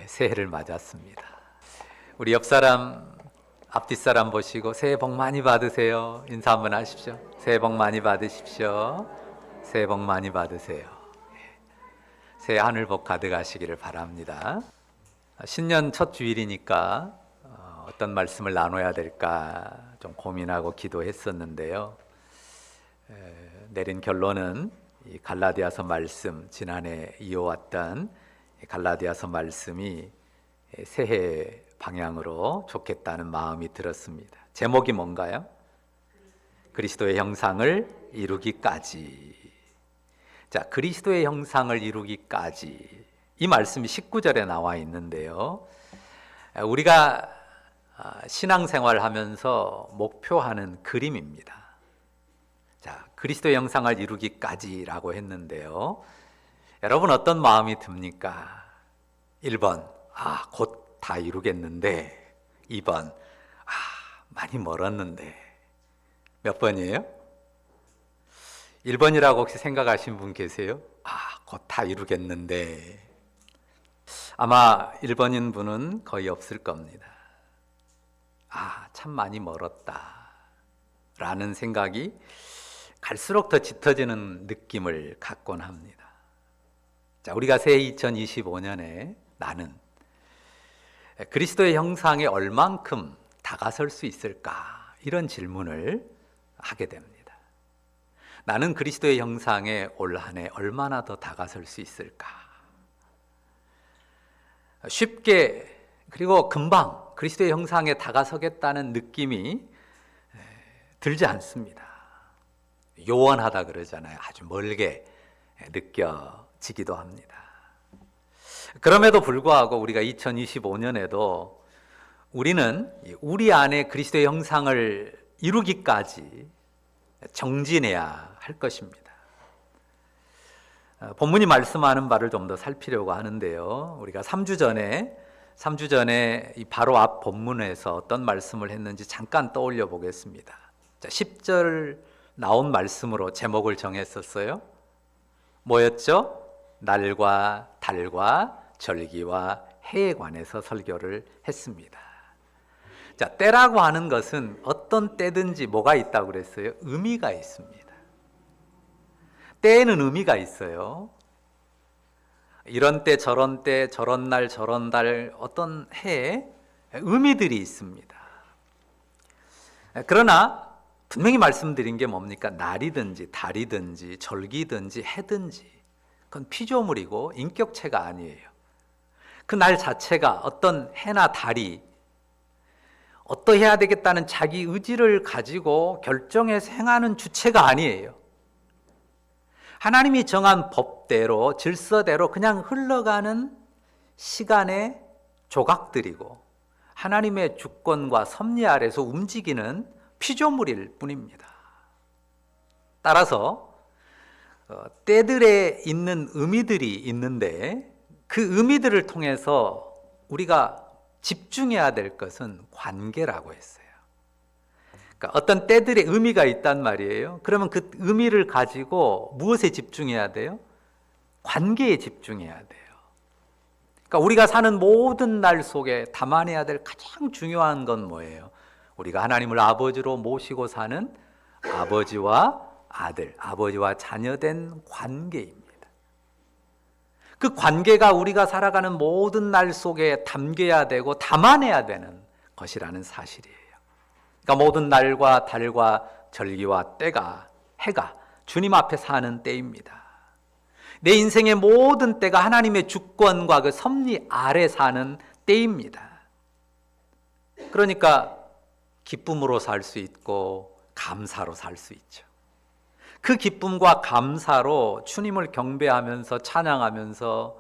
새해를 맞았습니다. 우리 옆 사람, 앞뒤 사람 보시고 새해 복 많이 받으세요. 인사 한번 하십시오. 새해 복 많이 받으십시오. 새해 복 많이 받으세요. 새해 하늘 복 가득하시기를 바랍니다. 신년 첫 주일이니까 어떤 말씀을 나눠야 될까 좀 고민하고 기도했었는데요. 내린 결론은 이 갈라디아서 말씀, 지난해 이어왔던 갈라디아서 말씀이 새해 방향으로 좋겠다는 마음이 들었습니다. 제목이 뭔가요? 그리스도의 형상을 이루기까지. 자, 그리스도의 형상을 이루기까지. 이 말씀이 19절에 나와 있는데요. 우리가 신앙생활을 하면서 목표하는 그림입니다. 자, 그리스도의 형상을 이루기까지라고 했는데요. 여러분 어떤 마음이 듭니까? 1번, 곧 다 이루겠는데. 2번, 많이 멀었는데. 몇 번이에요? 1번이라고 혹시 생각하신 분 계세요? 곧 다 이루겠는데. 아마 1번인 분은 거의 없을 겁니다. 참 많이 멀었다 라는 생각이 갈수록 더 짙어지는 느낌을 갖곤 합니다. 자, 우리가 새해 2025년에 나는 그리스도의 형상에 얼만큼 다가설 수 있을까? 이런 질문을 하게 됩니다. 나는 그리스도의 형상에 올 한 해 얼마나 더 다가설 수 있을까? 쉽게 그리고 금방 그리스도의 형상에 다가서겠다는 느낌이 들지 않습니다. 요원하다 그러잖아요. 아주 멀게 느껴지기도 합니다. 그럼에도 불구하고 우리가 2025년에도 우리는 우리 안에 그리스도의 형상을 이루기까지 정진해야 할 것입니다. 본문이 말씀하는 바를 좀 더 살피려고 하는데요. 우리가 3주 전에 이 바로 앞 본문에서 어떤 말씀을 했는지 잠깐 떠올려 보겠습니다. 자, 10절 나온 말씀으로 제목을 정했었어요. 뭐였죠? 날과 달과 절기와 해에 관해서 설교를 했습니다. 자, 때라고 하는 것은 어떤 때든지 뭐가 있다고 그랬어요? 의미가 있습니다. 때에는 의미가 있어요. 이런 때, 저런 날, 저런 달, 어떤 해에 의미들이 있습니다. 그러나 분명히 말씀드린 게 뭡니까? 날이든지 달이든지 절기든지 해든지 그건 피조물이고 인격체가 아니에요. 그 날 자체가 어떤 해나 달이 어떠해야 되겠다는 자기 의지를 가지고 결정해서 행하는 주체가 아니에요. 하나님이 정한 법대로 질서대로 그냥 흘러가는 시간의 조각들이고 하나님의 주권과 섭리 아래서 움직이는 피조물일 뿐입니다. 따라서 때들에 있는 의미들이 있는데 그 의미들을 통해서 우리가 집중해야 될 것은 관계라고 했어요. 그러니까 어떤 때들의 의미가 있단 말이에요. 그러면 그 의미를 가지고 무엇에 집중해야 돼요? 관계에 집중해야 돼요. 그러니까 우리가 사는 모든 날 속에 담아내야 될 가장 중요한 건 뭐예요? 우리가 하나님을 아버지로 모시고 사는 아버지와 아들, 아버지와 자녀된 관계입니다. 그 관계가 우리가 살아가는 모든 날 속에 담겨야 되고 담아내야 되는 것이라는 사실이에요. 그러니까 모든 날과 달과 절기와 때가, 해가 주님 앞에 사는 때입니다. 내 인생의 모든 때가 하나님의 주권과 그 섭리 아래 사는 때입니다. 그러니까 기쁨으로 살 수 있고 감사로 살 수 있죠. 그 기쁨과 감사로 주님을 경배하면서 찬양하면서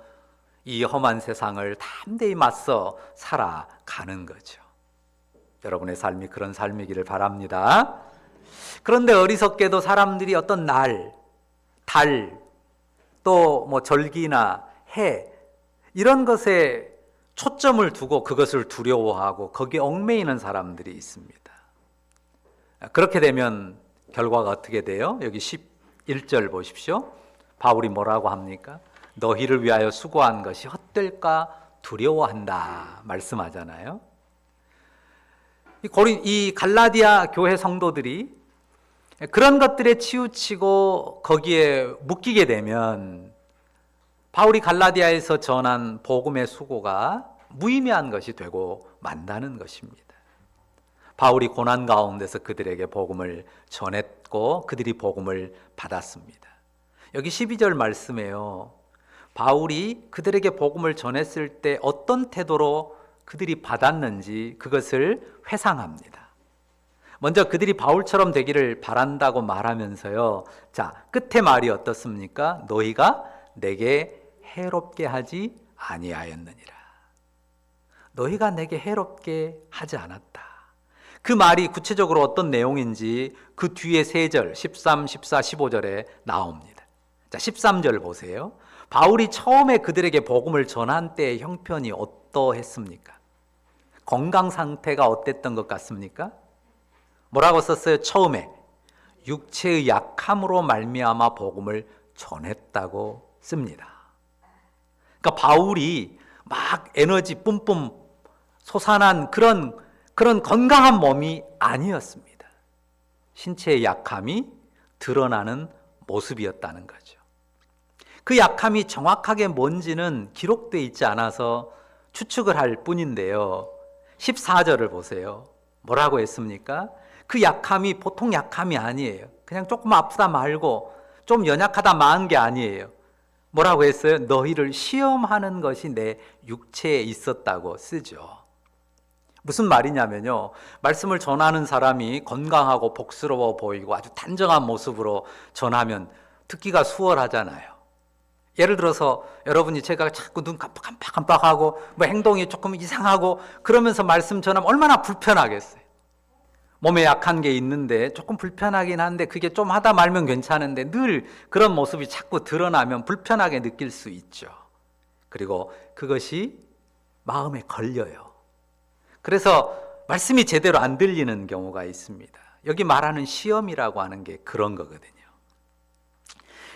이 험한 세상을 담대히 맞서 살아가는 거죠. 여러분의 삶이 그런 삶이기를 바랍니다. 그런데 어리석게도 사람들이 어떤 날, 달, 또 뭐 절기나 해 이런 것에 초점을 두고 그것을 두려워하고 거기에 얽매이는 사람들이 있습니다. 그렇게 되면 결과가 어떻게 돼요? 여기 11절 보십시오. 바울이 뭐라고 합니까? 너희를 위하여 수고한 것이 헛될까 두려워한다 말씀하잖아요. 이 갈라디아 교회 성도들이 그런 것들에 치우치고 거기에 묶이게 되면 바울이 갈라디아에서 전한 복음의 수고가 무의미한 것이 되고 만다는 것입니다. 바울이 고난 가운데서 그들에게 복음을 전했고 그들이 복음을 받았습니다. 여기 12절 말씀에요. 바울이 그들에게 복음을 전했을 때 어떤 태도로 그들이 받았는지 그것을 회상합니다. 먼저 그들이 바울처럼 되기를 바란다고 말하면서요. 자, 끝에 말이 어떻습니까? 너희가 내게 해롭게 하지 아니하였느니라. 너희가 내게 해롭게 하지 않았다. 그 말이 구체적으로 어떤 내용인지 그 뒤에 3절, 13, 14, 15절에 나옵니다. 자, 13절 보세요. 바울이 처음에 그들에게 복음을 전한 때의 형편이 어떠했습니까? 건강 상태가 어땠던 것 같습니까? 뭐라고 썼어요? 처음에 육체의 약함으로 말미암아 복음을 전했다고 씁니다. 그러니까 바울이 막 에너지 뿜뿜 솟아난 그런 건강한 몸이 아니었습니다. 신체의 약함이 드러나는 모습이었다는 거죠. 그 약함이 정확하게 뭔지는 기록되어 있지 않아서 추측을 할 뿐인데요. 14절을 보세요. 뭐라고 했습니까? 그 약함이 보통 약함이 아니에요. 그냥 조금 아프다 말고 좀 연약하다 마은 게 아니에요. 뭐라고 했어요? 너희를 시험하는 것이 내 육체에 있었다고 쓰죠. 무슨 말이냐면요. 말씀을 전하는 사람이 건강하고 복스러워 보이고 아주 단정한 모습으로 전하면 듣기가 수월하잖아요. 예를 들어서 여러분이 제가 자꾸 눈 깜빡깜빡하고 뭐 행동이 조금 이상하고 그러면서 말씀 전하면 얼마나 불편하겠어요. 몸에 약한 게 있는데 조금 불편하긴 한데 그게 좀 하다 말면 괜찮은데 늘 그런 모습이 자꾸 드러나면 불편하게 느낄 수 있죠. 그리고 그것이 마음에 걸려요. 그래서 말씀이 제대로 안 들리는 경우가 있습니다. 여기 말하는 시험이라고 하는 게 그런 거거든요.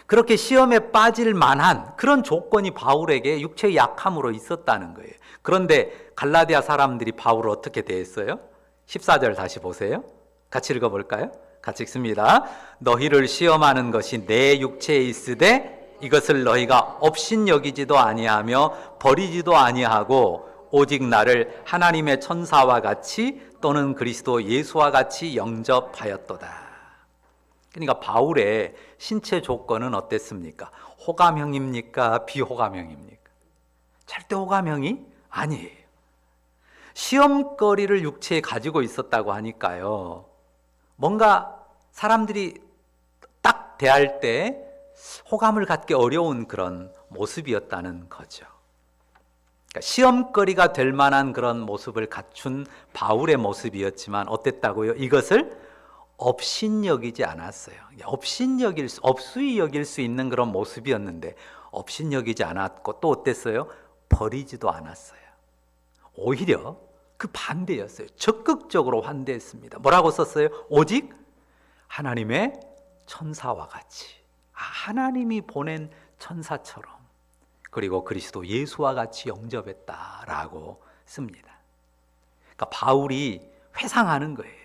그렇게 시험에 빠질 만한 그런 조건이 바울에게 육체의 약함으로 있었다는 거예요. 그런데 갈라디아 사람들이 바울을 어떻게 대했어요? 14절 다시 보세요. 같이 읽어볼까요? 같이 읽습니다. 너희를 시험하는 것이 내 육체에 있으되 이것을 너희가 업신여기지도 아니하며 버리지도 아니하고 오직 나를 하나님의 천사와 같이 또는 그리스도 예수와 같이 영접하였도다. 그러니까 바울의 신체 조건은 어땠습니까? 호감형입니까? 비호감형입니까? 절대 호감형이 아니에요. 시험거리를 육체에 가지고 있었다고 하니까요. 뭔가 사람들이 딱 대할 때 호감을 갖기 어려운 그런 모습이었다는 거죠. 그러니까 시험거리가 될 만한 그런 모습을 갖춘 바울의 모습이었지만 어땠다고요? 이것을 업신여기지 않았어요. 업수히 여길 수 있는 그런 모습이었는데 업신여기지 않았고 또 어땠어요? 버리지도 않았어요. 오히려 그 반대였어요. 적극적으로 환대했습니다. 뭐라고 썼어요? 오직 하나님의 천사와 같이, 하나님이 보낸 천사처럼, 그리고 그리스도 예수와 같이 영접했다라고 씁니다. 그러니까 바울이 회상하는 거예요.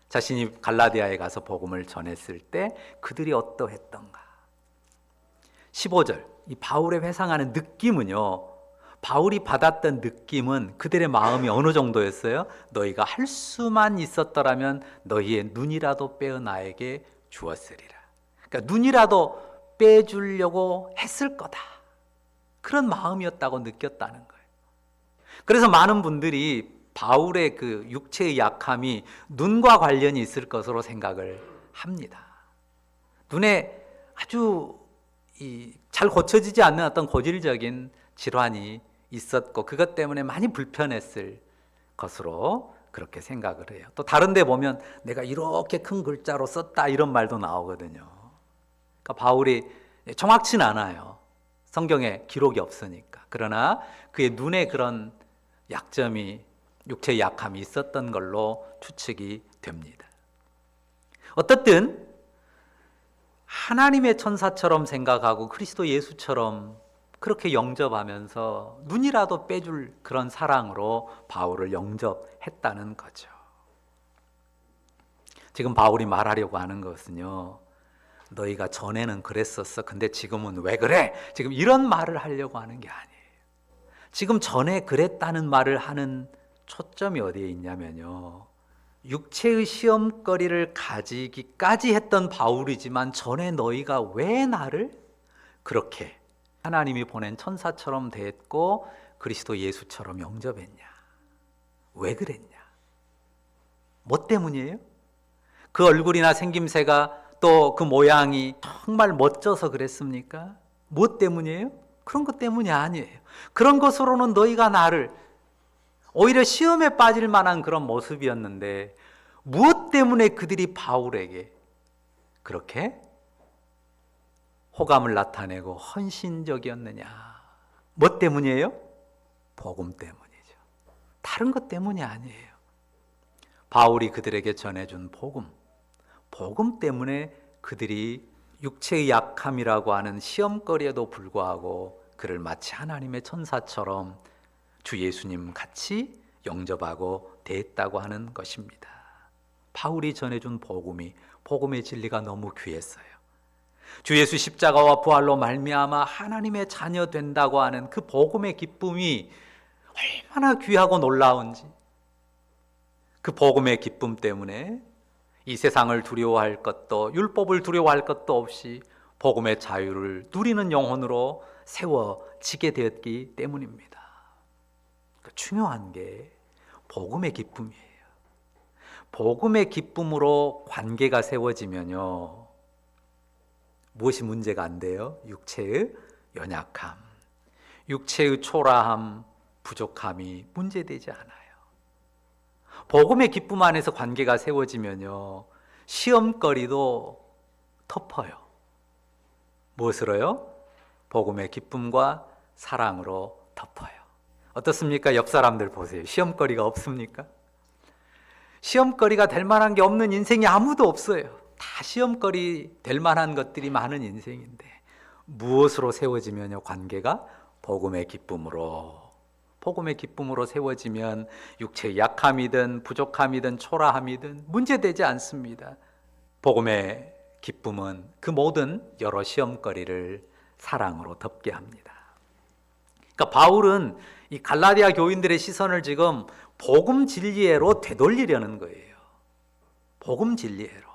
자신이 갈라디아에 가서 복음을 전했을 때 그들이 어떠했던가. 15절, 이 바울의 회상하는 느낌은요, 바울이 받았던 느낌은 그들의 마음이 어느 정도였어요? 너희가 할 수만 있었더라면 너희의 눈이라도 빼어 나에게 주었으리라. 그러니까 눈이라도 빼주려고 했을 거다. 그런 마음이었다고 느꼈다는 거예요. 그래서 많은 분들이 바울의 그 육체의 약함이 눈과 관련이 있을 것으로 생각을 합니다. 눈에 아주 잘 고쳐지지 않는 어떤 고질적인 질환이 있었고 그것 때문에 많이 불편했을 것으로 그렇게 생각을 해요. 또 다른 데 보면 내가 이렇게 큰 글자로 썼다 이런 말도 나오거든요. 그러니까 바울이 정확치는 않아요. 성경에 기록이 없으니까. 그러나 그의 눈에 그런 약점이, 육체의 약함이 있었던 걸로 추측이 됩니다. 어떻든 하나님의 천사처럼 생각하고 그리스도 예수처럼 그렇게 영접하면서 눈이라도 빼줄 그런 사랑으로 바울을 영접했다는 거죠. 지금 바울이 말하려고 하는 것은요, 너희가 전에는 그랬었어. 근데 지금은 왜 그래? 지금 이런 말을 하려고 하는 게 아니에요. 지금 전에 그랬다는 말을 하는 초점이 어디에 있냐면요, 육체의 시험거리를 가지기까지 했던 바울이지만 전에 너희가 왜 나를 그렇게 하나님이 보낸 천사처럼 대했고 그리스도 예수처럼 영접했냐? 왜 그랬냐? 뭐 때문이에요? 그 얼굴이나 생김새가 또 그 모양이 정말 멋져서 그랬습니까? 뭐 때문이에요? 그런 것 때문이 아니에요. 그런 것으로는 너희가 나를 오히려 시험에 빠질 만한 그런 모습이었는데 무엇 때문에 그들이 바울에게 그렇게 호감을 나타내고 헌신적이었느냐? 뭐 때문이에요? 복음 때문이죠. 다른 것 때문이 아니에요. 바울이 그들에게 전해준 복음 때문에 그들이 육체의 약함이라고 하는 시험거리에도 불구하고 그를 마치 하나님의 천사처럼 주 예수님 같이 영접하고 대했다고 하는 것입니다. 바울이 전해준 복음의 진리가 너무 귀했어요. 주 예수 십자가와 부활로 말미암아 하나님의 자녀 된다고 하는 그 복음의 기쁨이 얼마나 귀하고 놀라운지, 그 복음의 기쁨 때문에 이 세상을 두려워할 것도 율법을 두려워할 것도 없이 복음의 자유를 누리는 영혼으로 세워지게 되었기 때문입니다. 중요한 게 복음의 기쁨이에요. 복음의 기쁨으로 관계가 세워지면요, 무엇이 문제가 안 돼요? 육체의 연약함, 육체의 초라함, 부족함이 문제되지 않아요. 복음의 기쁨 안에서 관계가 세워지면요, 시험거리도 덮어요. 무엇으로요? 복음의 기쁨과 사랑으로 덮어요. 어떻습니까? 옆 사람들 보세요. 시험거리가 없습니까? 시험거리가 될 만한 게 없는 인생이 아무도 없어요. 다 시험거리 될 만한 것들이 많은 인생인데 무엇으로 세워지면요, 관계가 복음의 기쁨으로 세워지면 육체의 약함이든 부족함이든 초라함이든 문제되지 않습니다. 복음의 기쁨은 그 모든 여러 시험거리를 사랑으로 덮게 합니다. 그러니까 바울은 이 갈라디아 교인들의 시선을 지금 복음 진리애로 되돌리려는 거예요. 복음 진리애로.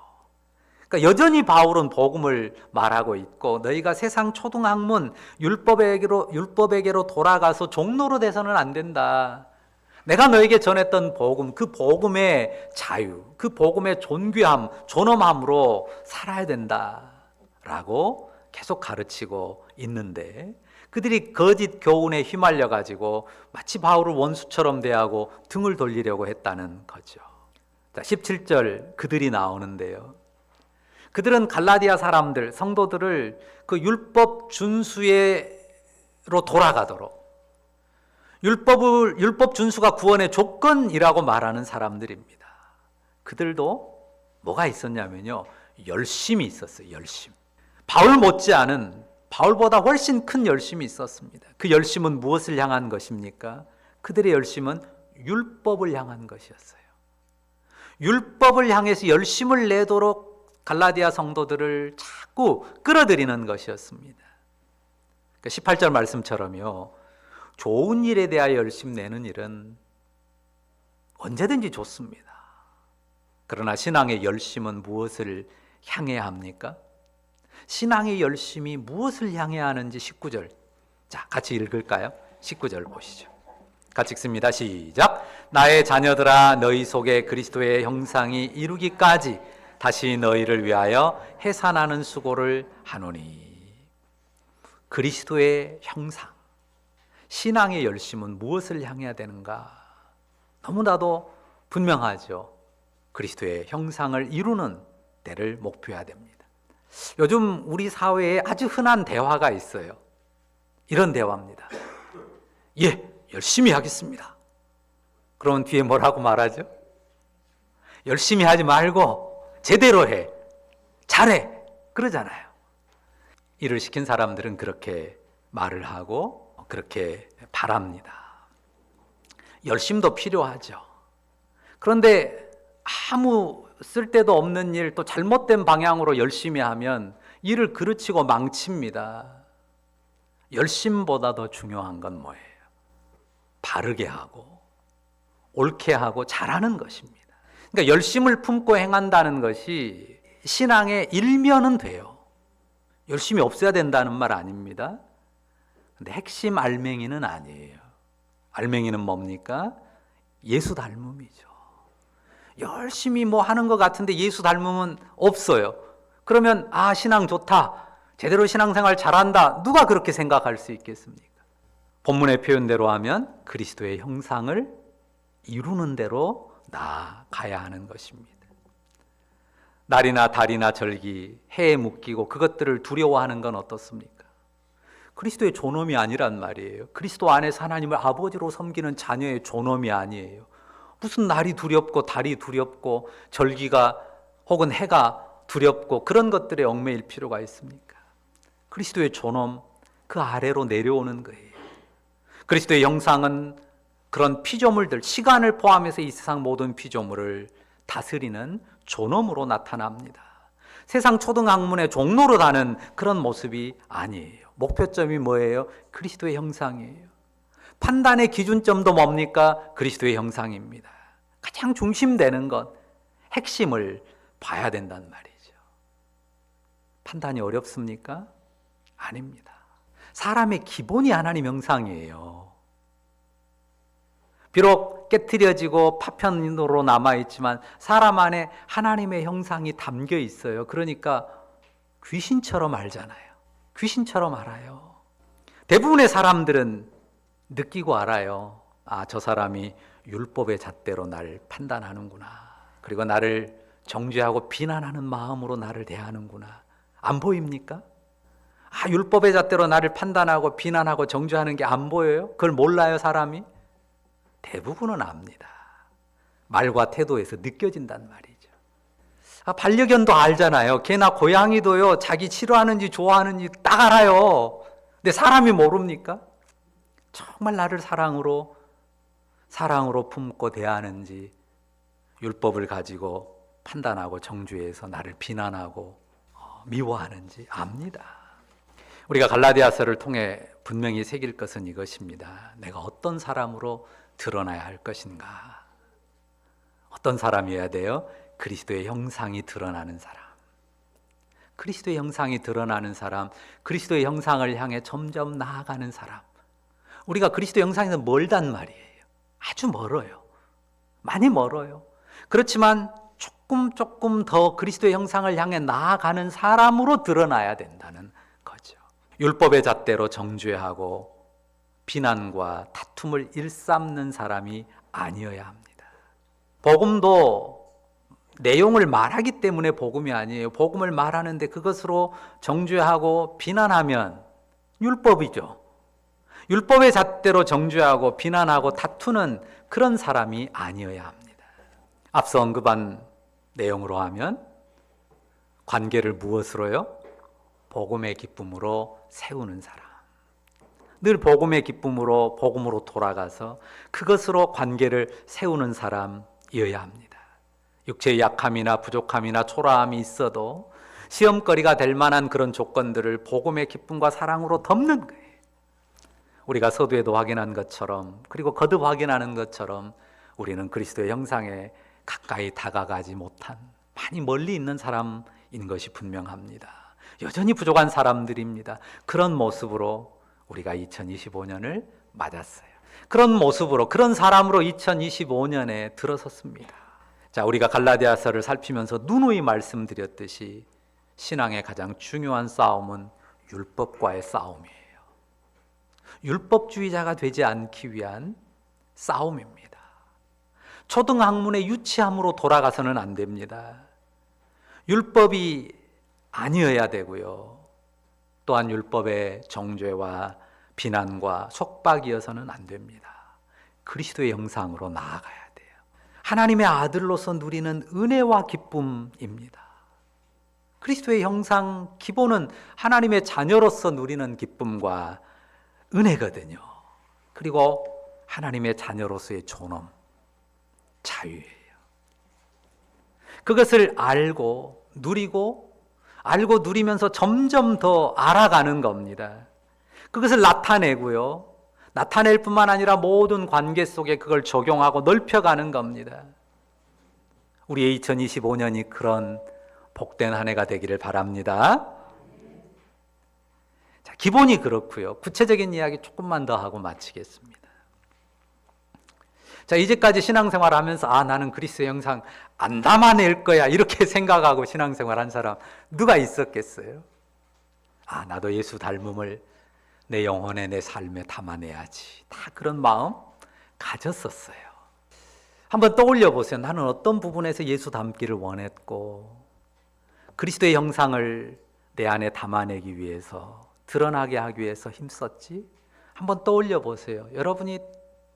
그러니까 여전히 바울은 복음을 말하고 있고, 너희가 세상 초등학문 율법에게로 돌아가서 종로로 돼서는 안 된다. 내가 너에게 전했던 복음, 그 복음의 자유, 그 복음의 존귀함, 존엄함으로 살아야 된다라고 계속 가르치고 있는데, 그들이 거짓 교훈에 휘말려 가지고 마치 바울을 원수처럼 대하고 등을 돌리려고 했다는 거죠. 17절 그들이 나오는데요, 그들은 갈라디아 사람들, 성도들을 그 율법 준수로 돌아가도록, 율법 준수가 구원의 조건이라고 말하는 사람들입니다. 그들도 뭐가 있었냐면요, 열심이 있었어요. 열심. 바울 못지않은, 바울보다 훨씬 큰 열심이 있었습니다. 그 열심은 무엇을 향한 것입니까? 그들의 열심은 율법을 향한 것이었어요. 율법을 향해서 열심을 내도록 갈라디아 성도들을 자꾸 끌어들이는 것이었습니다. 18절 말씀처럼요, 좋은 일에 대하여 열심 내는 일은 언제든지 좋습니다. 그러나 신앙의 열심은 무엇을 향해야 합니까? 신앙의 열심이 무엇을 향해야 하는지 19절, 자, 같이 읽을까요? 19절 보시죠. 같이 읽습니다. 시작. 나의 자녀들아, 너희 속에 그리스도의 형상이 이루기까지 다시 너희를 위하여 해산하는 수고를 하노니. 그리스도의 형상, 신앙의 열심은 무엇을 향해야 되는가? 너무나도 분명하죠. 그리스도의 형상을 이루는 때를 목표해야 됩니다. 요즘 우리 사회에 아주 흔한 대화가 있어요. 이런 대화입니다. 예, 열심히 하겠습니다. 그러면 뒤에 뭐라고 말하죠? 열심히 하지 말고 제대로 해, 잘해, 그러잖아요. 일을 시킨 사람들은 그렇게 말을 하고 그렇게 바랍니다. 열심도 필요하죠. 그런데 아무 쓸데도 없는 일, 또 잘못된 방향으로 열심히 하면 일을 그르치고 망칩니다. 열심보다 더 중요한 건 뭐예요? 바르게 하고 옳게 하고 잘하는 것입니다. 그러니까 열심을 품고 행한다는 것이 신앙의 일면은 돼요. 열심이 없어야 된다는 말 아닙니다. 근데 핵심 알맹이는 아니에요. 알맹이는 뭡니까? 예수 닮음이죠. 열심히 뭐 하는 것 같은데 예수 닮음은 없어요. 그러면 신앙 좋다, 제대로 신앙생활 잘한다, 누가 그렇게 생각할 수 있겠습니까? 본문의 표현대로 하면 그리스도의 형상을 이루는 대로 나아가야 하는 것입니다. 날이나 달이나 절기, 해에 묶이고 그것들을 두려워하는 건 어떻습니까? 그리스도의 존엄이 아니란 말이에요. 그리스도 안에서 하나님을 아버지로 섬기는 자녀의 존엄이 아니에요. 무슨 날이 두렵고 달이 두렵고 절기가 혹은 해가 두렵고 그런 것들에 얽매일 필요가 있습니까? 그리스도의 존엄, 그 아래로 내려오는 거예요. 그리스도의 형상은 그런 피조물들, 시간을 포함해서 이 세상 모든 피조물을 다스리는 존엄으로 나타납니다. 세상 초등학문의 종로로 가는 그런 모습이 아니에요. 목표점이 뭐예요? 그리스도의 형상이에요. 판단의 기준점도 뭡니까? 그리스도의 형상입니다. 가장 중심되는 것, 핵심을 봐야 된단 말이죠. 판단이 어렵습니까? 아닙니다. 사람의 기본이 하나님 형상이에요. 비록 깨트려지고 파편으로 남아있지만 사람 안에 하나님의 형상이 담겨 있어요. 그러니까 귀신처럼 알잖아요. 귀신처럼 알아요. 대부분의 사람들은 느끼고 알아요. 저 사람이 율법의 잣대로 날 판단하는구나. 그리고 나를 정죄하고 비난하는 마음으로 나를 대하는구나. 안 보입니까? 율법의 잣대로 나를 판단하고 비난하고 정죄하는 게 안 보여요? 그걸 몰라요, 사람이? 대부분은 압니다. 말과 태도에서 느껴진단 말이죠. 반려견도 알잖아요. 개나 고양이도요, 자기 싫어하는지 좋아하는지 딱 알아요. 근데 사람이 모릅니까? 정말 나를 사랑으로 품고 대하는지, 율법을 가지고 판단하고 정죄해서 나를 비난하고 미워하는지 압니다. 우리가 갈라디아서를 통해 분명히 새길 것은 이것입니다. 내가 어떤 사람으로 드러나야 할 것인가? 어떤 사람이어야 돼요? 그리스도의 형상이 드러나는 사람. 그리스도의 형상이 드러나는 사람, 그리스도의 형상을 향해 점점 나아가는 사람. 우리가 그리스도의 형상에서 멀단 말이에요. 아주 멀어요. 많이 멀어요. 그렇지만 조금 더 그리스도의 형상을 향해 나아가는 사람으로 드러나야 된다는 거죠. 율법의 잣대로 정죄하고 비난과 다툼을 일삼는 사람이 아니어야 합니다. 복음도 내용을 말하기 때문에 복음이 아니에요. 복음을 말하는데 그것으로 정죄하고 비난하면 율법이죠. 율법의 잣대로 정죄하고 비난하고 다투는 그런 사람이 아니어야 합니다. 앞서 언급한 내용으로 하면 관계를 무엇으로요? 복음의 기쁨으로 세우는 사람. 늘 복음의 기쁨으로 복음으로 돌아가서 그것으로 관계를 세우는 사람이어야 합니다. 육체의 약함이나 부족함이나 초라함이 있어도 시험거리가 될 만한 그런 조건들을 복음의 기쁨과 사랑으로 덮는 거예요. 우리가 서두에도 확인한 것처럼, 그리고 거듭 확인하는 것처럼 우리는 그리스도의 형상에 가까이 다가가지 못한, 많이 멀리 있는 사람인 것이 분명합니다. 여전히 부족한 사람들입니다. 그런 모습으로 우리가 2025년을 맞았어요. 그런 모습으로, 그런 사람으로 2025년에 들어섰습니다. 자, 우리가 갈라디아서를 살피면서 누누이 말씀드렸듯이 신앙의 가장 중요한 싸움은 율법과의 싸움이에요. 율법주의자가 되지 않기 위한 싸움입니다. 초등학문의 유치함으로 돌아가서는 안 됩니다. 율법이 아니어야 되고요. 또한 율법의 정죄와 비난과 속박이어서는 안 됩니다. 그리스도의 형상으로 나아가야 돼요. 하나님의 아들로서 누리는 은혜와 기쁨입니다. 그리스도의 형상 기본은 하나님의 자녀로서 누리는 기쁨과 은혜거든요. 그리고 하나님의 자녀로서의 존엄, 자유예요. 그것을 알고 누리고 알고 누리면서 점점 더 알아가는 겁니다. 그것을 나타내고요. 나타낼 뿐만 아니라 모든 관계 속에 그걸 적용하고 넓혀가는 겁니다. 우리 2025년이 그런 복된 한 해가 되기를 바랍니다. 자, 기본이 그렇고요. 구체적인 이야기 조금만 더 하고 마치겠습니다. 자, 이제까지 신앙생활을 하면서 나는 그리스도의 형상 안 담아낼 거야 이렇게 생각하고 신앙생활 한 사람 누가 있었겠어요? 나도 예수 닮음을 내 영혼에 내 삶에 담아내야지. 다 그런 마음 가졌었어요. 한번 떠올려 보세요. 나는 어떤 부분에서 예수 닮기를 원했고 그리스도의 형상을 내 안에 담아내기 위해서 드러나게 하기 위해서 힘썼지? 한번 떠올려 보세요. 여러분이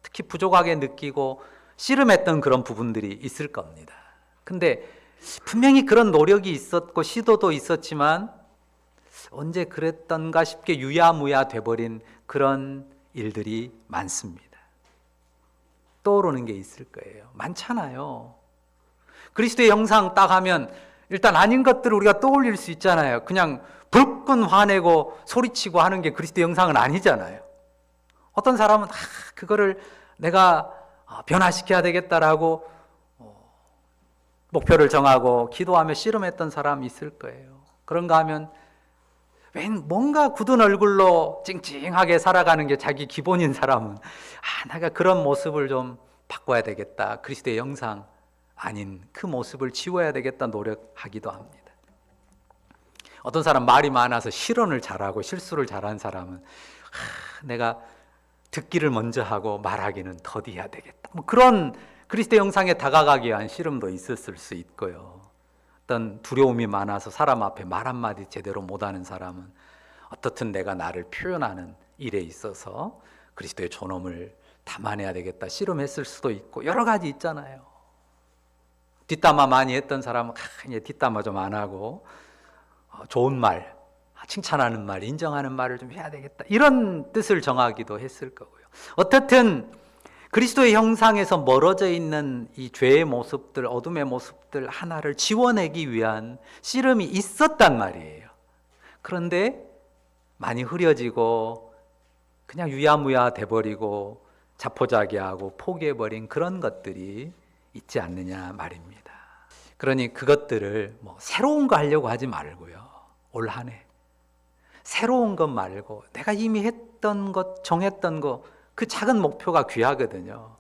특히 부족하게 느끼고 씨름했던 그런 부분들이 있을 겁니다. 근데 분명히 그런 노력이 있었고 시도도 있었지만 언제 그랬던가 싶게 유야무야 돼버린 그런 일들이 많습니다. 떠오르는 게 있을 거예요. 많잖아요. 그리스도의 형상 딱 하면 일단 아닌 것들을 우리가 떠올릴 수 있잖아요. 그냥 불끈 화내고 소리치고 하는 게 그리스도의 형상은 아니잖아요. 어떤 사람은 그거를 내가 변화시켜야 되겠다라고 목표를 정하고 기도하며 씨름했던 사람이 있을 거예요. 그런가 하면 뭔가 굳은 얼굴로 찡찡하게 살아가는 게 자기 기본인 사람은 내가 그런 모습을 좀 바꿔야 되겠다. 그리스도의 형상 아닌 그 모습을 지워야 되겠다 노력하기도 합니다. 어떤 사람 말이 많아서 실언을 잘하고 실수를 잘한 사람은 내가 듣기를 먼저 하고 말하기는 더디해야 되겠다. 그런 그리스도 형상에 다가가기 위한 씨름도 있었을 수 있고요. 어떤 두려움이 많아서 사람 앞에 말 한마디 제대로 못하는 사람은 어떻든 내가 나를 표현하는 일에 있어서 그리스도의 존엄을 담아내야 되겠다 씨름했을 수도 있고 여러 가지 있잖아요. 뒷담화 많이 했던 사람은 이제 뒷담화 좀 안 하고 좋은 말, 칭찬하는 말, 인정하는 말을 좀 해야 되겠다 이런 뜻을 정하기도 했을 거고요. 어떻든 그리스도의 형상에서 멀어져 있는 이 죄의 모습들, 어둠의 모습들 하나를 지워내기 위한 씨름이 있었단 말이에요. 그런데 많이 흐려지고 그냥 유야무야 돼버리고 자포자기하고 포기해버린 그런 것들이 있지 않느냐 말입니다. 그러니 그것들을 새로운 거 하려고 하지 말고요. 올 한 해 새로운 것 말고 내가 이미 했던 것, 정했던 것, 그 작은 목표가 귀하거든요.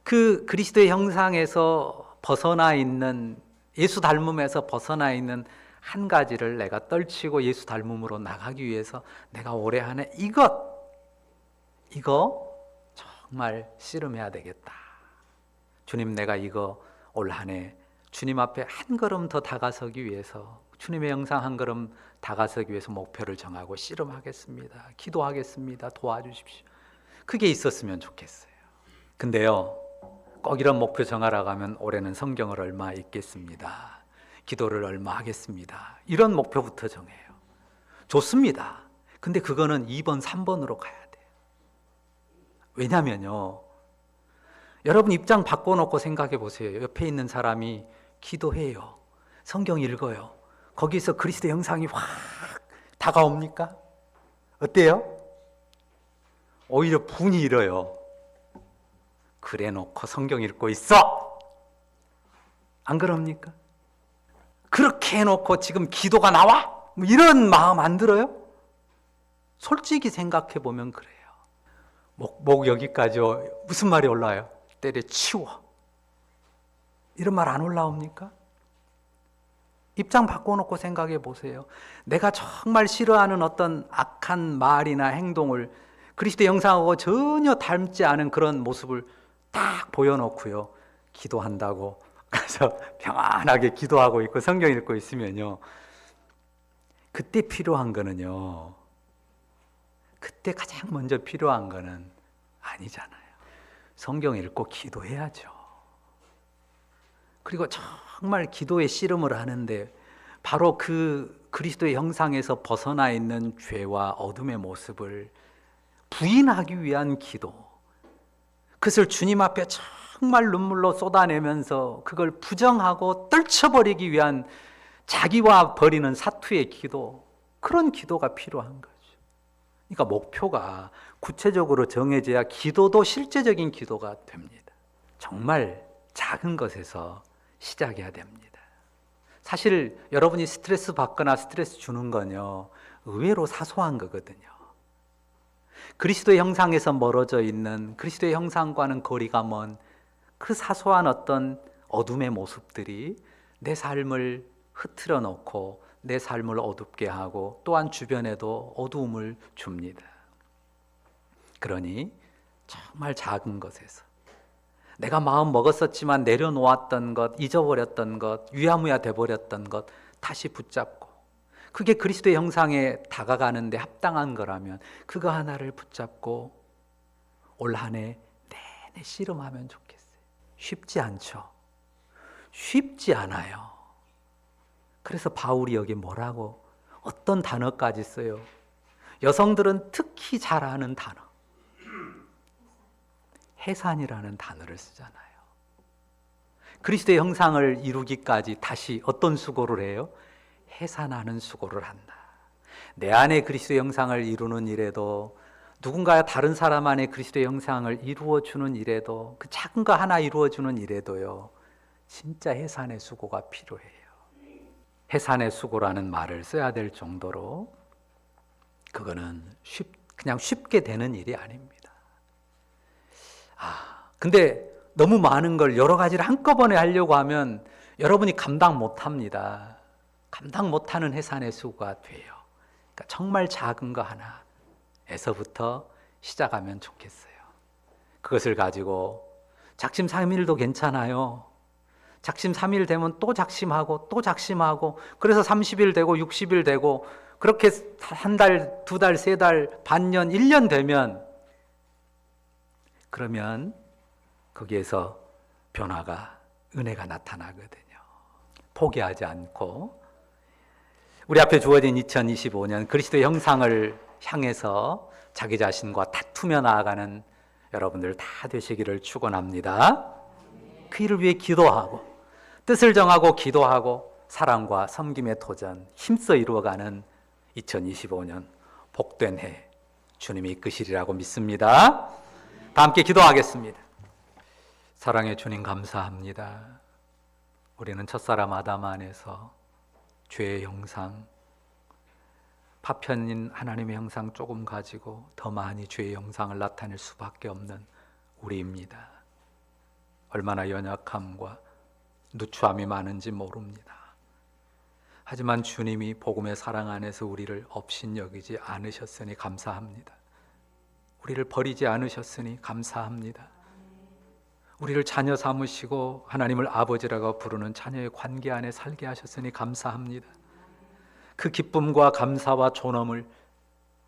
그 그리스도의 형상에서 벗어나 있는, 예수 닮음에서 벗어나 있는 한 가지를 내가 떨치고 예수 닮음으로 나가기 위해서 내가 올해 한 해 이거 정말 씨름해야 되겠다. 주님, 내가 이거 올 한 해 주님 앞에 한 걸음 더 다가서기 위해서, 주님의 형상 한 걸음 다가서기 위해서 목표를 정하고 씨름하겠습니다. 기도하겠습니다. 도와주십시오. 그게 있었으면 좋겠어요. 근데요, 꼭 이런 목표 정하라고 하면 올해는 성경을 얼마 읽겠습니다. 기도를 얼마 하겠습니다. 이런 목표부터 정해요. 좋습니다. 근데 그거는 2번, 3번으로 가야 돼요. 왜냐면요, 여러분 입장 바꿔놓고 생각해 보세요. 옆에 있는 사람이 기도해요. 성경 읽어요. 거기서 그리스도 형상이 확 다가옵니까? 어때요? 오히려 분이 일어요. 그래 놓고 성경 읽고 있어. 안 그럽니까? 그렇게 해놓고 지금 기도가 나와? 이런 마음 안 들어요? 솔직히 생각해 보면 그래요. 목 여기까지 무슨 말이 올라와요? 때려치워. 이런 말 안 올라옵니까? 입장 바꿔놓고 생각해 보세요. 내가 정말 싫어하는 어떤 악한 말이나 행동을 그리스도의 형상하고 전혀 닮지 않은 그런 모습을 딱 보여놓고요, 기도한다고 그래서 평안하게 기도하고 있고 성경 읽고 있으면요, 그때 필요한 거는요, 그때 가장 먼저 필요한 거는 아니잖아요. 성경 읽고 기도해야죠. 그리고 정말 기도의 씨름을 하는데 바로 그 그리스도의 형상에서 벗어나 있는 죄와 어둠의 모습을 부인하기 위한 기도, 그것을 주님 앞에 정말 눈물로 쏟아내면서 그걸 부정하고 떨쳐버리기 위한 자기와 벌이는 사투의 기도, 그런 기도가 필요한 거죠. 그러니까 목표가 구체적으로 정해져야 기도도 실제적인 기도가 됩니다. 정말 작은 것에서 시작해야 됩니다. 사실 여러분이 스트레스 받거나 스트레스 주는 건요, 의외로 사소한 거거든요. 그리스도의 형상에서 멀어져 있는, 그리스도의 형상과는 거리가 먼 그 사소한 어떤 어둠의 모습들이 내 삶을 흐트러 놓고 내 삶을 어둡게 하고 또한 주변에도 어두움을 줍니다. 그러니 정말 작은 것에서 내가 마음 먹었었지만 내려놓았던 것, 잊어버렸던 것, 유야무야 돼버렸던 것 다시 붙잡고, 그게 그리스도의 형상에 다가가는데 합당한 거라면 그거 하나를 붙잡고 올 한 해 내내 씨름하면 좋겠어요. 쉽지 않죠. 쉽지 않아요. 그래서 바울이 여기 뭐라고, 어떤 단어까지 써요? 여성들은 특히 잘 아는 단어, 해산이라는 단어를 쓰잖아요. 그리스도의 형상을 이루기까지 다시 어떤 수고를 해요? 해산하는 수고를 한다. 내 안에 그리스도의 형상을 이루는 일에도, 누군가 다른 사람 안에 그리스도의 형상을 이루어주는 일에도, 그 작은 거 하나 이루어주는 일에도요, 진짜 해산의 수고가 필요해요. 해산의 수고라는 말을 써야 될 정도로 그거는 그냥 쉽게 되는 일이 아닙니다. 근데 너무 많은 걸 여러 가지를 한꺼번에 하려고 하면 여러분이 감당 못합니다. 감당 못하는 해산의 수고가 돼요. 그러니까 정말 작은 거 하나에서부터 시작하면 좋겠어요. 그것을 가지고 작심삼일도 괜찮아요. 작심 3일 되면 또 작심하고 또 작심하고, 그래서 30일 되고 60일 되고, 그렇게 한 달, 두 달, 세 달, 반년, 1년 되면, 그러면 거기에서 변화가, 은혜가 나타나거든요. 포기하지 않고 우리 앞에 주어진 2025년 그리스도의 형상을 향해서 자기 자신과 다투며 나아가는 여러분들 다 되시기를 축원합니다. 그 일을 위해 기도하고 뜻을 정하고 기도하고 사랑과 섬김의 도전 힘써 이루어가는 2025년 복된 해 주님이 이끄시리라고 믿습니다. 다 함께 기도하겠습니다. 사랑의 주님, 감사합니다. 우리는 첫사람 아담 안에서 죄의 형상, 파편인 하나님의 형상 조금 가지고 더 많이 죄의 형상을 나타낼 수밖에 없는 우리입니다. 얼마나 연약함과 누추함이 많은지 모릅니다. 하지만 주님이 복음의 사랑 안에서 우리를 업신여기지 않으셨으니 감사합니다. 우리를 버리지 않으셨으니 감사합니다. 우리를 자녀 삼으시고 하나님을 아버지라고 부르는 자녀의 관계 안에 살게 하셨으니 감사합니다. 그 기쁨과 감사와 존엄을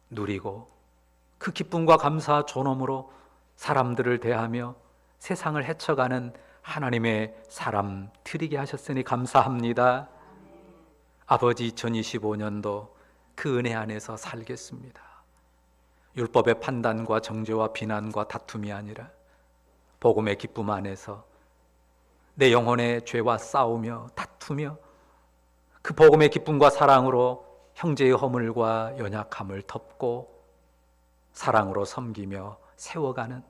누리고 그 기쁨과 감사와 존엄으로 사람들을 대하며 세상을 헤쳐가는 하나님의 사람 드리게 하셨으니 감사합니다. 아버지, 2025년도 그 은혜 안에서 살겠습니다. 율법의 판단과 정죄와 비난과 다툼이 아니라 복음의 기쁨 안에서 내 영혼의 죄와 싸우며 다투며 그 복음의 기쁨과 사랑으로 형제의 허물과 연약함을 덮고 사랑으로 섬기며 세워가는,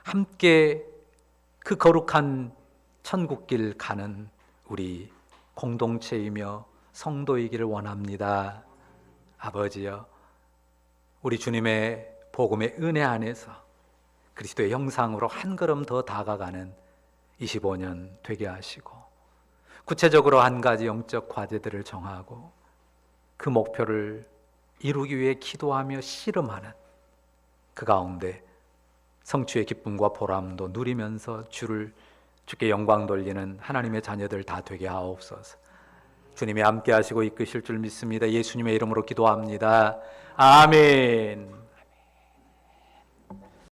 함께 그 거룩한 천국길 가는 우리 공동체이며 성도이기를 원합니다. 아버지여, 우리 주님의 복음의 은혜 안에서 그리스도의 형상으로 한 걸음 더 다가가는 25년 되게 하시고, 구체적으로 한 가지 영적 과제들을 정하고 그 목표를 이루기 위해 기도하며 씨름하는 그 가운데 성취의 기쁨과 보람도 누리면서 주께 영광 돌리는 하나님의 자녀들 다 되게 하옵소서. 주님이 함께 하시고 이끄실 줄 믿습니다. 예수님의 이름으로 기도합니다. 아멘.